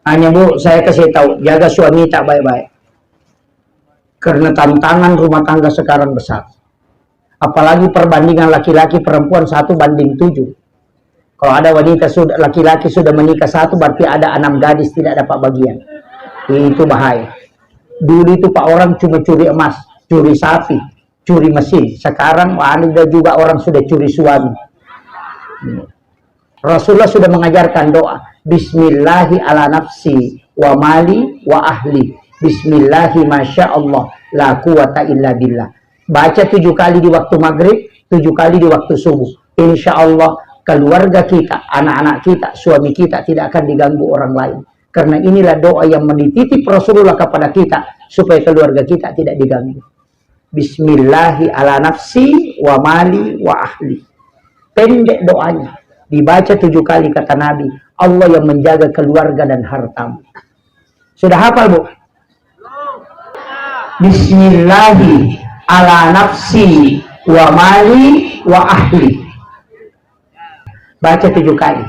Hanya Bu, saya kasih tahu, jaga suami tak baik-baik. Karena tantangan rumah tangga sekarang besar. Apalagi perbandingan laki-laki perempuan 1:7. Kalau ada wanita sudah laki-laki sudah menikah 1, berarti ada 6 gadis tidak dapat bagian. Itu bahaya. Dulu itu Pak orang cuma curi emas, curi sapi, curi mesin. Sekarang ada juga orang sudah curi suami. Rasulullah sudah mengajarkan doa. Bismillahi ala nafsi wa mali wa ahli. Bismillahi masya Allah la quwata illa billah. Baca 7 kali di waktu maghrib, 7 kali di waktu subuh. Insya Allah keluarga kita, anak-anak kita, suami kita tidak akan diganggu orang lain. Karena inilah doa yang menitip Rasulullah kepada kita supaya keluarga kita tidak diganggu. Bismillahi ala nafsi wa mali wa ahli. Pendek doanya, dibaca 7 kali kata Nabi. Allah yang menjaga keluarga dan hartamu. Sudah hafal Bu? Bismillahi ala nafsi wa mali wa ahli. Baca 7 kali.